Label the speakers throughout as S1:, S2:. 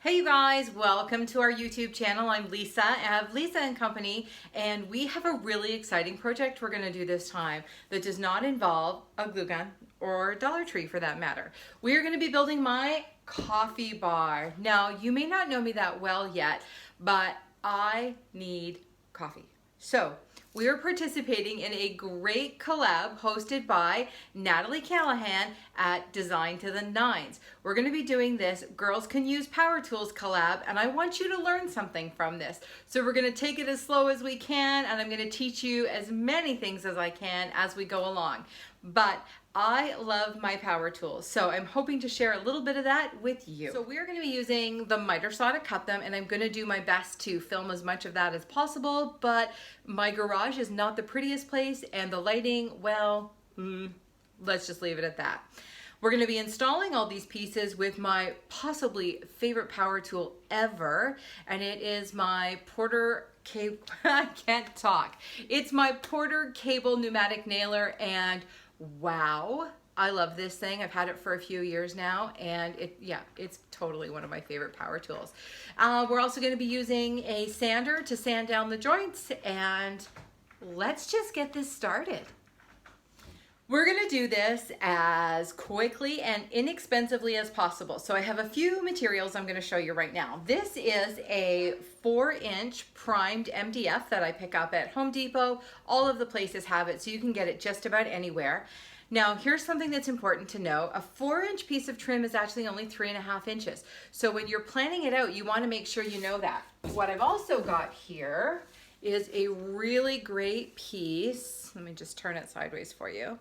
S1: Hey you guys, welcome to our YouTube channel. I'm Lisa of Lisa and Company, and we have a really exciting project we're going to do this time that does not involve a glue gun or Dollar Tree for that matter. We are going to be building my coffee bar. Now, you may not know me that well yet, but I need coffee. So, we are participating in a great collab hosted by NataLee Callahan at Designed to the Nines. We're going to be doing this Girls Can Use Power Tools collab, and I want you to learn something from this. So we're going to take it as slow as we can, and I'm going to teach you as many things as I can as we go along. But I love my power tools, so I'm hoping to share a little bit of that with you. So we're going to be using the miter saw to cut them, and I'm going to do my best to film as much of that as possible, but my garage is not the prettiest place, and the lighting, well, let's just leave it at that. We're going to be installing all these pieces with my possibly favorite power tool ever, and it is my Porter cable. I can't talk. It's my Porter cable pneumatic nailer, and wow, I love this thing. I've had it for a few years now, and it's totally one of my favorite power tools. We're also going to be using a sander to sand down the joints, and let's just get this started. We're going to do this as quickly and inexpensively as possible. So I have a few materials I'm going to show you right now. This is a 4-inch primed MDF that I pick up at Home Depot. All of the places have it, so you can get it just about anywhere. Now, here's something that's important to know. A 4-inch piece of trim is actually only 3.5 inches. So when you're planning it out, you want to make sure you know that. What I've also got here is a really great piece. Let me just turn it sideways for you.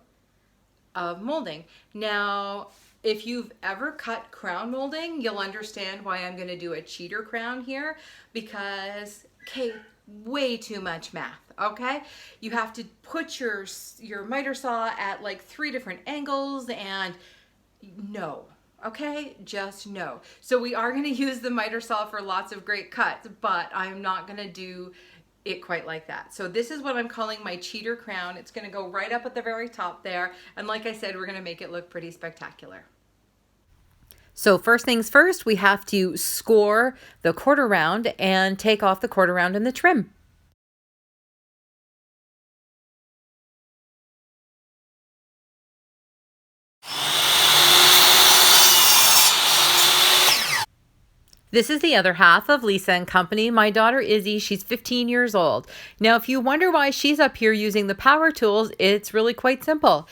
S1: Of molding. Now, if you've ever cut crown molding, you'll understand why I'm going to do a cheater crown here, because, okay, way too much math, okay? You have to put your miter saw at like 3 different angles, and no, okay? Just no. So we are going to use the miter saw for lots of great cuts, but I'm not going to do it quite like that. So this is what I'm calling my cheater crown. It's going to go right up at the very top there, and like I said, we're going to make it look pretty spectacular. So first things first, we have to score the quarter round and take off the quarter round in the trim. This is the other half of Lisa and Company. My daughter Izzy, she's 15 years old. Now, if you wonder why she's up here using the power tools, it's really quite simple.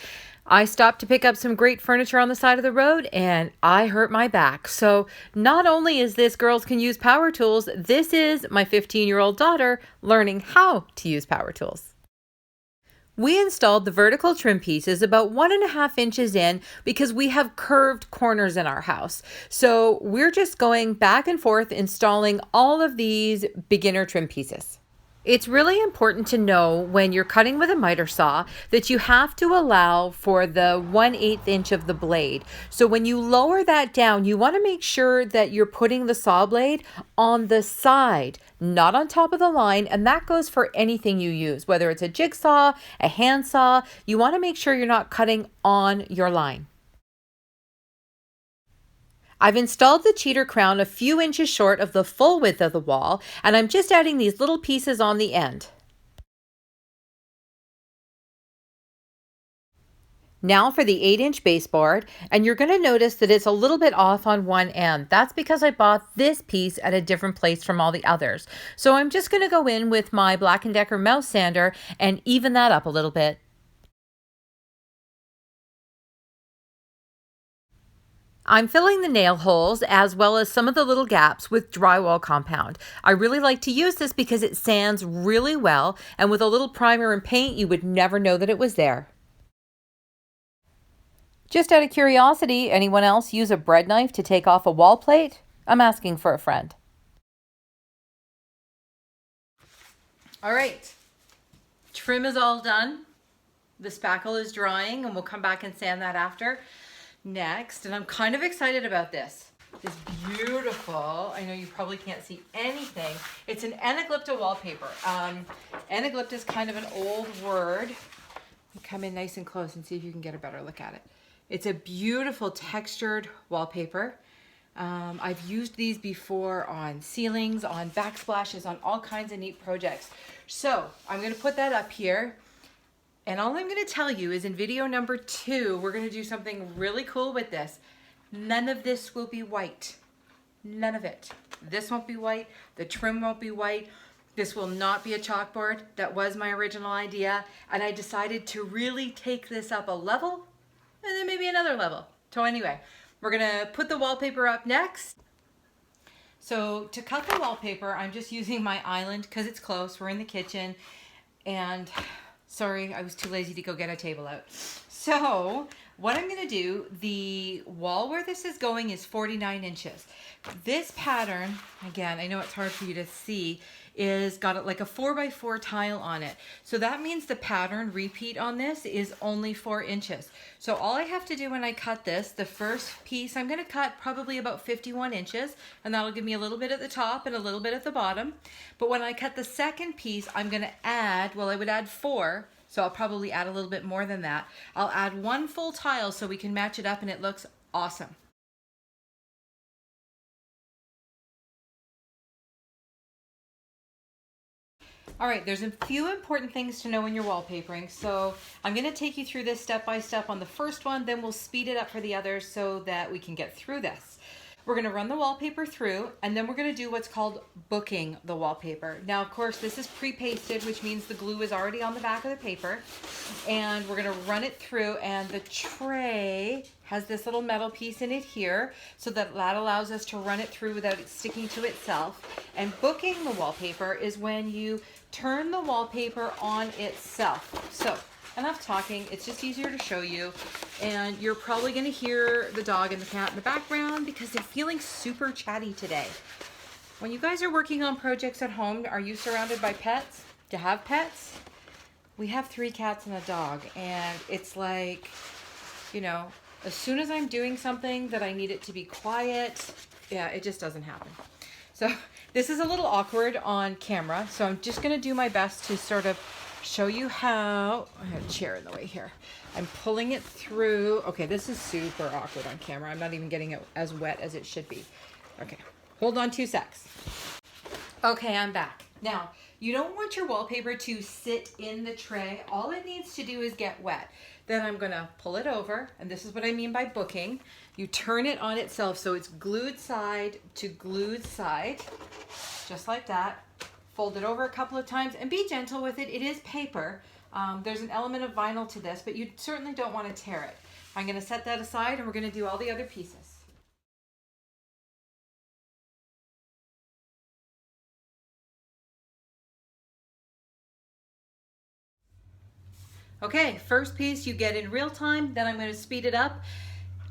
S1: I stopped to pick up some great furniture on the side of the road, and I hurt my back. So not only is this Girls Can Use Power Tools, this is my 15-year-old daughter learning how to use power tools. We installed the vertical trim pieces about 1.5 inches in because we have curved corners in our house. So we're just going back and forth installing all of these beginner trim pieces. It's really important to know when you're cutting with a miter saw that you have to allow for the 1/8 inch of the blade. So when you lower that down, you want to make sure that you're putting the saw blade on the side, not on top of the line, and that goes for anything you use, whether it's a jigsaw, a handsaw. You want to make sure you're not cutting on your line. I've installed the cheater crown a few inches short of the full width of the wall, and I'm just adding these little pieces on the end. Now for the 8-inch baseboard, and you're going to notice that it's a little bit off on one end. That's because I bought this piece at a different place from all the others. So I'm just going to go in with my Black & Decker mouse sander and even that up a little bit. I'm filling the nail holes as well as some of the little gaps with drywall compound. I really like to use this because it sands really well, and with a little primer and paint, you would never know that it was there. Just out of curiosity, anyone else use a bread knife to take off a wall plate? I'm asking for a friend. All right, trim is all done. The spackle is drying, and we'll come back and sand that after. Next, and I'm kind of excited about this. This beautiful, I know you probably can't see anything. It's an Anaglypta wallpaper. Anaglypta is kind of an old word. Come in nice and close and see if you can get a better look at it. It's a beautiful textured wallpaper. I've used these before on ceilings, on backsplashes, on all kinds of neat projects. So I'm gonna put that up here. And all I'm gonna tell you is in video number 2, we're gonna do something really cool with this. None of this will be white. None of it. This won't be white, the trim won't be white. This will not be a chalkboard. That was my original idea. And I decided to really take this up a level and then maybe another level. So anyway, we're gonna put the wallpaper up next. So to cut the wallpaper, I'm just using my island because it's close. We're in the kitchen and sorry, I was too lazy to go get a table out. So what I'm gonna do, the wall where this is going is 49 inches. This pattern, again, I know it's hard for you to see, is got like a 4x4 tile on it. So that means the pattern repeat on this is only 4 inches. So all I have to do when I cut this, the first piece, I'm gonna cut probably about 51 inches, and that'll give me a little bit at the top and a little bit at the bottom. But when I cut the second piece, I'm gonna add, well, I would add 4, so I'll probably add a little bit more than that. I'll add 1 full tile so we can match it up and it looks awesome. All right, there's a few important things to know when you're wallpapering. So I'm gonna take you through this step by step on the first one, then we'll speed it up for the others so that we can get through this. We're gonna run the wallpaper through, and then we're gonna do what's called booking the wallpaper. Now, of course, this is pre-pasted, which means the glue is already on the back of the paper. And we're gonna run it through, and the tray has this little metal piece in it here, so that allows us to run it through without it sticking to itself. And booking the wallpaper is when you turn the wallpaper on itself. So enough talking, it's just easier to show you. And you're probably gonna hear the dog and the cat in the background because they're feeling super chatty today. When you guys are working on projects at home, are you surrounded by pets? Do you have pets? We have 3 cats and a dog, and it's like, you know, as soon as I'm doing something that I need it to be quiet, yeah, it just doesn't happen. So this is a little awkward on camera, so I'm just gonna do my best to sort of show you how, I have a chair in the way here. I'm pulling it through. Okay, this is super awkward on camera. I'm not even getting it as wet as it should be. Okay, hold on 2 secs. Okay, I'm back. Now, you don't want your wallpaper to sit in the tray. All it needs to do is get wet. Then I'm gonna pull it over, and this is what I mean by booking. You turn it on itself so it's glued side to glued side, just like that. Fold it over a couple of times and be gentle with it. It is paper. There's an element of vinyl to this, but you certainly don't want to tear it. I'm gonna set that aside and we're gonna do all the other pieces. Okay, first piece you get in real time, then I'm going to speed it up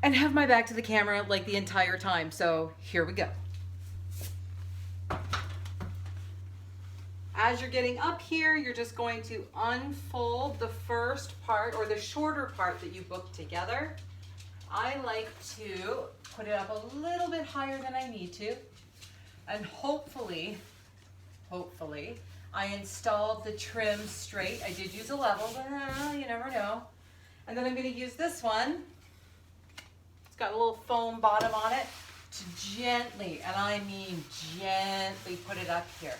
S1: and have my back to the camera like the entire time. So here we go. As you're getting up here, you're just going to unfold the first part or the shorter part that you booked together. I like to put it up a little bit higher than I need to, and hopefully, I installed the trim straight. I did use a level, but you never know. And then I'm going to use this one. It's got a little foam bottom on it to gently, and I mean gently, put it up here,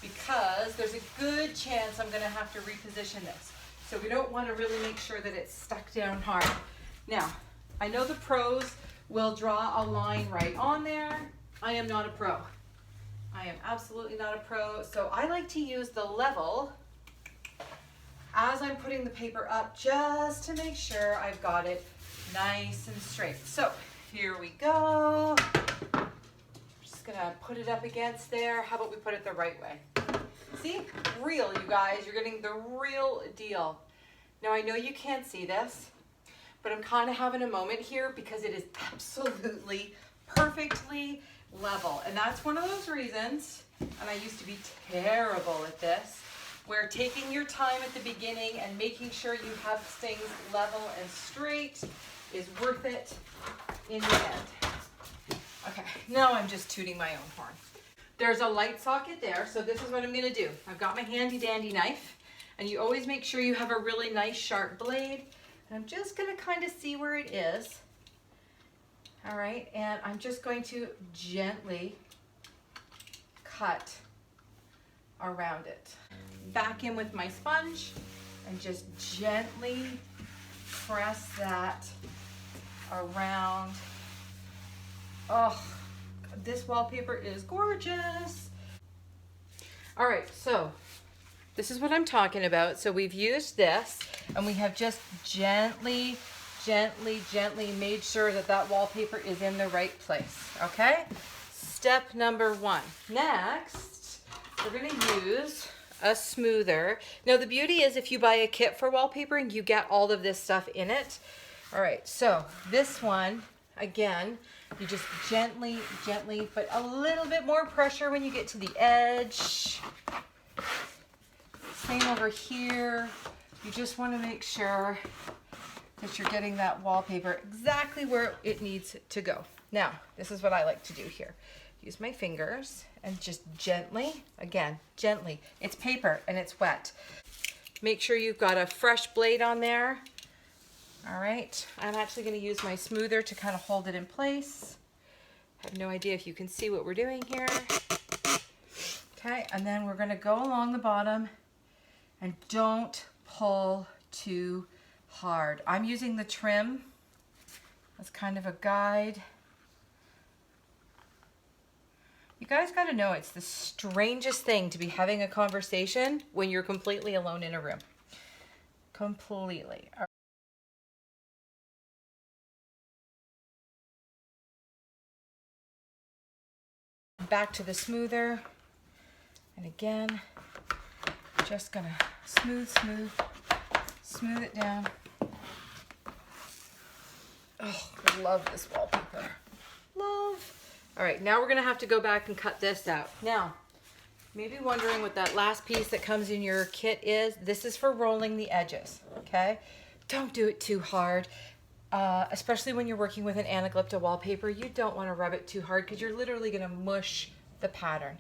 S1: because there's a good chance I'm going to have to reposition this. So we don't want to really make sure that it's stuck down hard. Now, I know the pros will draw a line right on there. I am not a pro. I am absolutely not a pro, so I like to use the level as I'm putting the paper up just to make sure I've got it nice and straight. So here we go. Just gonna put it up against there. How about we put it the right way? See? Real, you guys. You're getting the real deal. Now, I know you can't see this, but I'm kind of having a moment here because it is absolutely perfectly level. And that's one of those reasons, and I used to be terrible at this, where taking your time at the beginning and making sure you have things level and straight is worth it in the end. Okay, now I'm just tooting my own horn. There's a light socket there, so this is what I'm gonna do. I've got my handy dandy knife, and you always make sure you have a really nice sharp blade. And I'm just gonna kind of see where it is. All right, and I'm just going to gently cut around it. Back in with my sponge and just gently press that around. Oh, this wallpaper is gorgeous. All right, so this is what I'm talking about. So we've used this and we have just gently made sure that that wallpaper is in the right place, okay? Step number 1. Next, we're gonna use a smoother. Now the beauty is if you buy a kit for wallpapering, you get all of this stuff in it. All right, so this one, again, you just gently, but a little bit more pressure when you get to the edge. Same over here. You just want to make sure that you're getting that wallpaper exactly where it needs to go. Now, this is what I like to do here. Use my fingers and just gently, again, gently. It's paper and it's wet. Make sure you've got a fresh blade on there. All right, I'm actually going to use my smoother to kind of hold it in place. I have no idea if you can see what we're doing here. Okay, and then we're going to go along the bottom and don't pull too hard. I'm using the trim as kind of a guide. You guys got to know it's the strangest thing to be having a conversation when you're completely alone in a room. Completely. Back to the smoother, and again, just gonna smooth it down. Oh, I love this wallpaper. Love. All right, now we're gonna have to go back and cut this out. Now, maybe wondering what that last piece that comes in your kit is. This is for rolling the edges, okay? Don't do it too hard. Especially when you're working with an Anaglypta wallpaper, you don't want to rub it too hard because you're literally going to mush the pattern.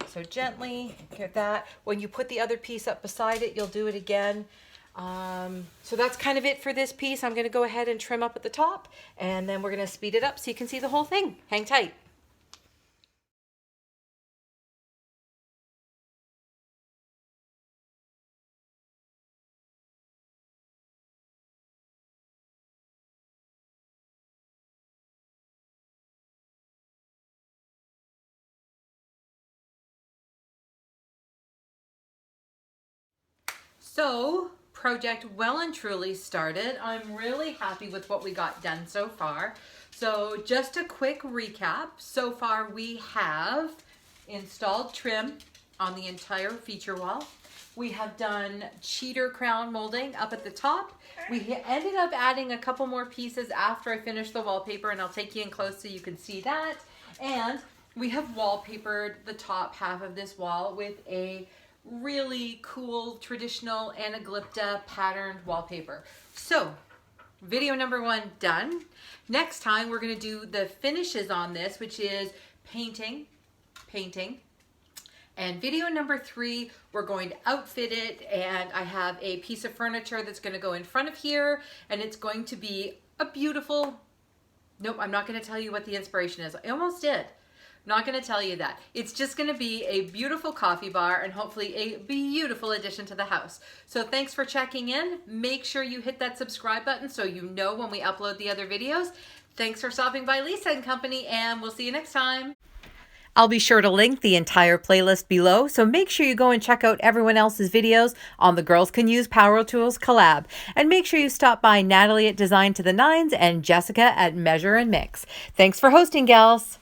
S1: So gently get that. When you put the other piece up beside it, you'll do it again. So that's kind of it for this piece. I'm going to go ahead and trim up at the top, and then we're going to speed it up so you can see the whole thing. Hang tight. So, project well and truly started. I'm really happy with what we got done so far. So just a quick recap. So far we have installed trim on the entire feature wall. We have done cheater crown molding up at the top. We ended up adding a couple more pieces after I finished the wallpaper, and I'll take you in close so you can see that. And we have wallpapered the top half of this wall with a really cool traditional Anaglypta patterned wallpaper. So video number 1 done. Next time we're going to do the finishes on this, which is painting. And video number 3, we're going to outfit it, and I have a piece of furniture that's going to go in front of here, and it's going to be a beautiful, nope, I'm not going to tell you what the inspiration is. I almost did. Not going to tell you that. It's just going to be a beautiful coffee bar and hopefully a beautiful addition to the house. So thanks for checking in. Make sure you hit that subscribe button so you know when we upload the other videos. Thanks for stopping by Lisa and Company, and we'll see you next time. I'll be sure to link the entire playlist below, so make sure you go and check out everyone else's videos on the Girls Can Use Power Tools collab. And make sure you stop by NataLee at Designed to the Nines and Jessica at Measure and Mix. Thanks for hosting, gals.